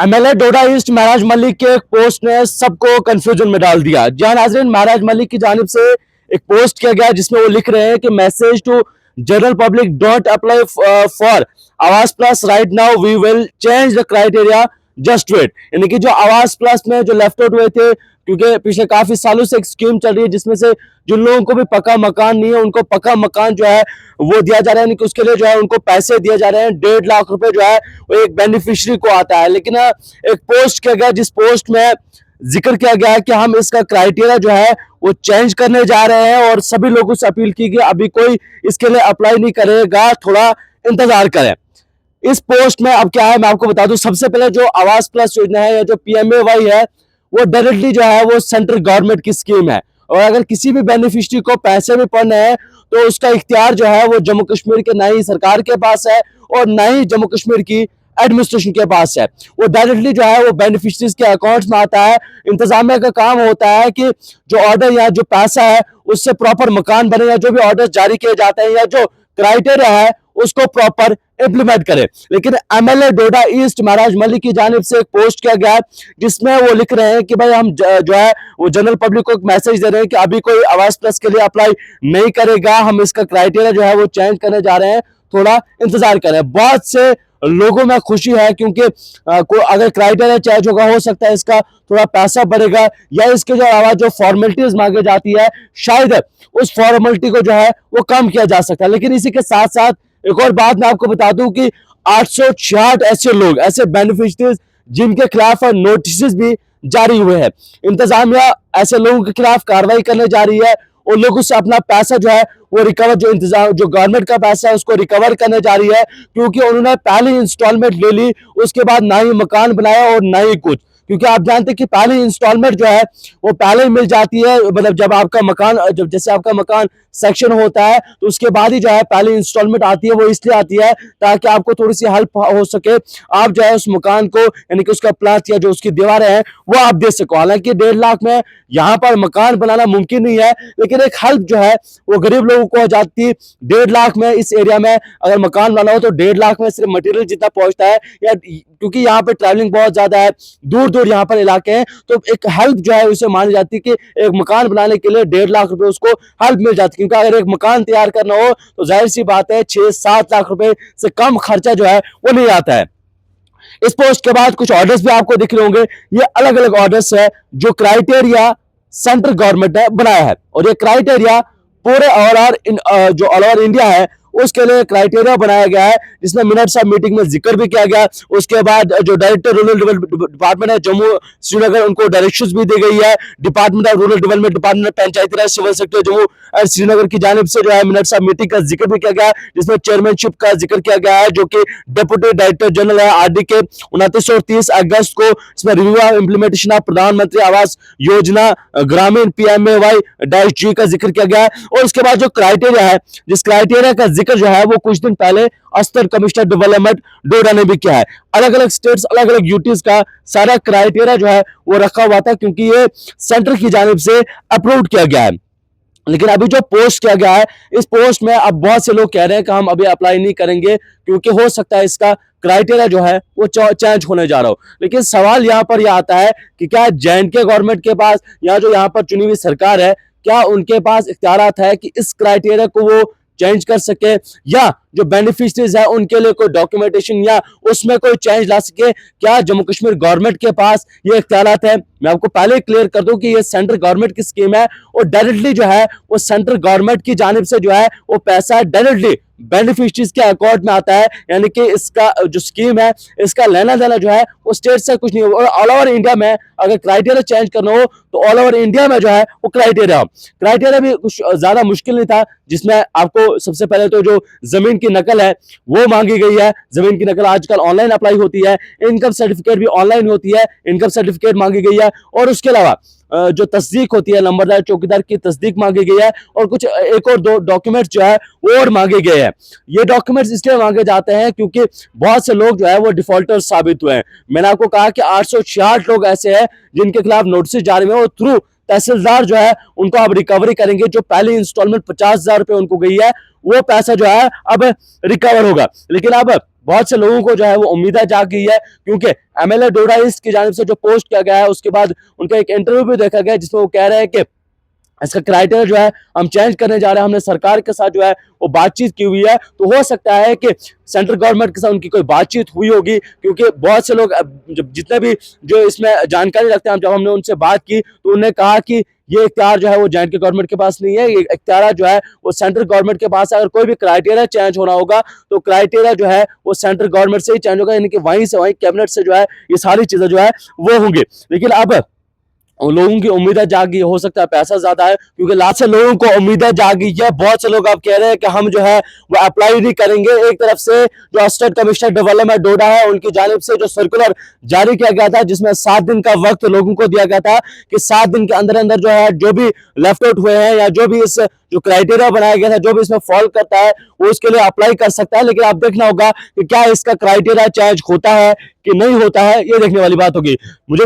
MLA डोडा east महराज मलिक के एक post ने सबको कंफ्यूजन में डाल दिया। जहां नाजरीन महराज मलिक की जानिब से एक पोस्ट किया गया जिसमें वो लिख रहे हैं कि message to general public, don't apply for Awas plus right now, we will change the criteria, just wait. यानी कि जो आवास प्लस में जो लेफ्ट आउट हुए थे, क्योंकि पिछले काफी सालों से एक स्कीम चल रही है जिसमें से जिन लोगों को भी पक्का मकान नहीं है उनको पक्का मकान जो है वो दिया जा रहा है, यानी कि उसके लिए जो है उनको पैसे दिए जा रहे हैं। 1.5 लाख रुपए जो है वो एक बेनिफिशियरी को आता है। लेकिन एक पोस्ट किया गया जिस पोस्ट में जिक्र किया गया है कि हम इसका क्राइटेरिया जो है वो चेंज करने जा रहे हैं और सभी लोगों से अपील की कि अभी कोई इसके लिए अप्लाई नहीं करेगा, थोड़ा इंतजार करें। इस पोस्ट में अब क्या है मैं आपको बता दूं। सबसे पहले जो आवास प्लस योजना है या जो पीएमएवाई है वो डायरेक्टली जो है वो सेंट्रल गवर्नमेंट की स्कीम है, और अगर किसी भी बेनिफिशियरी को पैसे भी पड़ने हैं तो उसका इख्तियार जो है वो जम्मू कश्मीर के ना ही सरकार के पास है और ना ही जम्मू कश्मीर की एडमिनिस्ट्रेशन के पास है। वो डायरेक्टली जो है वो बेनिफिशरीज के अकाउंट्स में आता है। इंतजामिया का काम होता है कि जो ऑर्डर या जो पैसा है उससे प्रॉपर मकान बने, या जो भी ऑर्डर जारी किए जाते हैं या जो क्राइटेरिया है उसको प्रॉपर इंप्लीमेंट करे। लेकिन एमएलए डोडा ईस्ट महराज मलिक की जानिब से एक पोस्ट किया गया जिसमें वो लिख रहे हैं कि भाई हम जो है वो जनरल पब्लिक को एक मैसेज दे रहे हैं कि अभी कोई आवास प्लस के लिए अप्लाई नहीं करेगा, हम इसका क्राइटेरिया जो है वो चेंज करने जा रहे हैं, थोड़ा इंतजार करें। बहुत से लोगों में खुशी है क्योंकि अगर क्राइटेरिया चेंज होगा हो सकता है इसका थोड़ा पैसा बढ़ेगा, या इसके जो अलावा जो फॉर्मेलिटीज मांगी जाती है शायद उस फॉर्मेलिटी को जो है वो कम किया जा सकता है। लेकिन इसी के साथ साथ एक और बात मैं आपको बता दूं कि 866 ऐसे लोग, ऐसे बेनिफिशरीज जिनके खिलाफ नोटिस भी जारी हुए हैं। इंतजामिया ऐसे लोगों के खिलाफ कार्रवाई करने जा रही है, उन लोगों से अपना पैसा जो है वो रिकवर, जो इंतजाम जो गवर्नमेंट का पैसा है उसको रिकवर करने जा रही है, क्योंकि उन्होंने पहली इंस्टॉलमेंट ले ली, उसके बाद ना ही मकान बनाया और ना ही कुछ। क्योंकि आप जानते हैं कि पहली इंस्टॉलमेंट जो है वो पहले ही मिल जाती है, मतलब जब आपका मकान, जब जैसे आपका मकान सेक्शन होता है तो उसके बाद ही जो है पहली इंस्टॉलमेंट आती है। वो इसलिए आती है ताकि आपको थोड़ी सी हेल्प हो सके, आप जो है उस मकान को, यानी कि उसका प्लाट या जो उसकी दीवारें हैं वो आप दे सको। हालांकि 1.5 लाख में यहाँ पर मकान बनाना मुमकिन नहीं है, लेकिन एक हेल्प जो है वो गरीब लोगों को हो जाती है। 1.5 लाख में इस एरिया में अगर मकान बनाना हो तो 1.5 लाख में सिर्फ मटेरियल जितना पहुंचता है, या क्योंकि यहाँ पे ट्रैवलिंग बहुत ज्यादा है, दूर दूर यहाँ पर इलाके हैं, तो एक हेल्प जो है उसे मानी जाती है कि एक मकान बनाने के लिए 1.5 लाख रुपए उसको हेल्प मिल जाती है। क्योंकि अगर एक मकान तैयार करना हो तो जाहिर सी बात है 6-7 लाख रुपए से कम खर्चा जो है वो नहीं आता है। इस पोस्ट के बाद कुछ ऑर्डर्स भी आपको दिख रहे होंगे, ये अलग अलग ऑर्डर्स है जो क्राइटेरिया सेंट्रल गवर्नमेंट ने बनाया है, और ये क्राइटेरिया पूरे जो ऑल ओवर इंडिया है उसके लिए क्राइटेरिया बनाया गया है, जिसमें मिनट्स ऑफ मीटिंग में जिक्र भी किया गया। उसके बाद जो डायरेक्टर रूरल डिपार्टमेंट है जम्मू श्रीनगर, उनको डायरेक्शंस भी दी गई है। Department of rural development, department Panchayati Raj, civil sector Jammu and Srinagar की जानिब से जो है मिनट्स ऑफ मीटिंग का जिक्र भी किया गया, जिसमें चेयरमैनशिप का जिक्र किया गया है, जो कि डिप्टी डायरेक्टर जनरल है आरडी के 29 और 30 अगस्त को। इसमें रिव्यू ऑफ इंप्लीमेंटेशन ऑफ प्रधानमंत्री आवास योजना ग्रामीण PMAY-G का जिक्र किया गया है। और उसके बाद जो क्राइटेरिया है, जिस क्राइटेरिया का जिक्र जो है वो कुछ दिन पहले अस्तर कमिश्नर डेवलपमेंट डोडा ने भी किया है। अलग अलग स्टेट्स, अलग अलग यूटीज का सारा क्राइटेरिया जो है वो रखा हुआ था, क्योंकि ये सेंटर की जानिब से अप्रूव किया गया है। लेकिन अभी जो पोस्ट किया गया है, इस पोस्ट में अब बहुत से लोग कह रहे हैं कि हम अभी अप्लाई नहीं करेंगे क्योंकि हो सकता है इसका क्राइटेरिया जो है वो चेंज होने जा रहा हो। लेकिन सवाल यहाँ पर यह आता है कि क्या J&K गवर्नमेंट के पास या जो यहाँ पर चुनी हुई सरकार है, क्या उनके पास इख्तियारात है कि इस क्राइटेरिया को वो चेंज कर सके, या जो बेनिफिशरीज है उनके लिए कोई डॉक्यूमेंटेशन या उसमें कोई चेंज ला सके? क्या जम्मू कश्मीर गवर्नमेंट के पास ये इख्तियारात है? मैं आपको पहले क्लियर कर दूं कि ये सेंट्रल गवर्नमेंट की स्कीम है, और डायरेक्टली जो है वो सेंट्रल गवर्नमेंट की जानिब से जो है वो पैसा डायरेक्टली बेनिफिशरीज के अकाउंट में आता है। यानी कि इसका जो स्कीम है इसका लेना देना जो है वो स्टेट से कुछ नहीं होगा। और ऑल ओवर इंडिया में अगर क्राइटेरिया चेंज करना हो तो ऑल ओवर इंडिया में जो है वो क्राइटेरिया भी कुछ ज्यादा मुश्किल नहीं था, जिसमें आपको सबसे पहले तो जो जमीन की नकल है वो मांगी गई है। जमीन की नकल आजकल ऑनलाइन अप्लाई होती है, इनकम सर्टिफिकेट भी ऑनलाइन होती है, इनकम सर्टिफिकेट मांगी गई है। और उसके अलावा जो तस्दीक होती है, नंबरदार चौकीदार की तस्दीक मांगी गई है, और कुछ एक और 2 डॉक्यूमेंट्स जो है वो और मांगे गए हैं। ये डॉक्यूमेंट्स इसलिए मांगे जाते हैं क्योंकि बहुत से लोग जो है वो डिफॉल्टर साबित हुए हैं। मैंने आपको कहा कि 866 लोग ऐसे हैं जिनके खिलाफ नोटिस जारी हुए, और थ्रू तहसीलदार जो है उनको अब रिकवरी करेंगे। जो पहली इंस्टॉलमेंट 50,000 रुपए उनको गई है वो पैसा जो है अब रिकवर होगा। लेकिन अब बहुत से लोगों को जो है वो उम्मीदें जाग गई है, क्योंकि एमएलए डोडा ईस्ट की जानिब से जो पोस्ट किया गया है उसके बाद उनका एक इंटरव्यू भी देखा गया जिसमें वो कह रहे हैं कि इसका क्राइटेरिया जो है हम चेंज करने जा रहे हैं, हमने सरकार के साथ जो है वो बातचीत की हुई है। तो हो सकता है कि सेंट्रल गवर्नमेंट के साथ उनकी कोई बातचीत हुई होगी, क्योंकि बहुत से लोग जितने भी जो इसमें जानकारी रखते हैं, जब हमने उनसे बात की तो उन्होंने कहा कि ये इख्तियार जो है वो जेएंडके गवर्नमेंट के पास नहीं है, ये इख्तियार जो है वो सेंट्रल गवर्नमेंट के पास है। अगर कोई भी क्राइटेरिया चेंज होना होगा तो क्राइटेरिया जो है वो सेंट्रल गवर्नमेंट से ही चेंज होगा, यानी कि वहीं से वहीं कैबिनेट से जो है ये सारी चीजें जो है वो होंगी। लेकिन अब लोगों की उम्मीदें जागी, हो सकता है पैसा ज्यादा है, क्योंकि लाख से लोगों को उम्मीदें जागी है। बहुत से लोग अब कह रहे हैं कि हम जो है वो अप्लाई नहीं करेंगे। एक तरफ से जो असिस्टेंट कमिश्नर डेवलपमेंट डोडा है उनकी जानिब से जो सर्कुलर जारी किया गया था जिसमें 7 दिन का वक्त लोगों को दिया गया था कि 7 दिन के अंदर अंदर जो है जो भी लेफ्ट आउट हुए हैं या जो भी इस जो क्राइटेरिया बनाया गया था जो भी इसमें फॉल करता है वो उसके लिए अप्लाई कर सकता है। लेकिन आप देखना होगा कि क्या इसका क्राइटेरिया चेंज होता है कि नहीं होता है, ये देखने वाली बात होगी। मुझे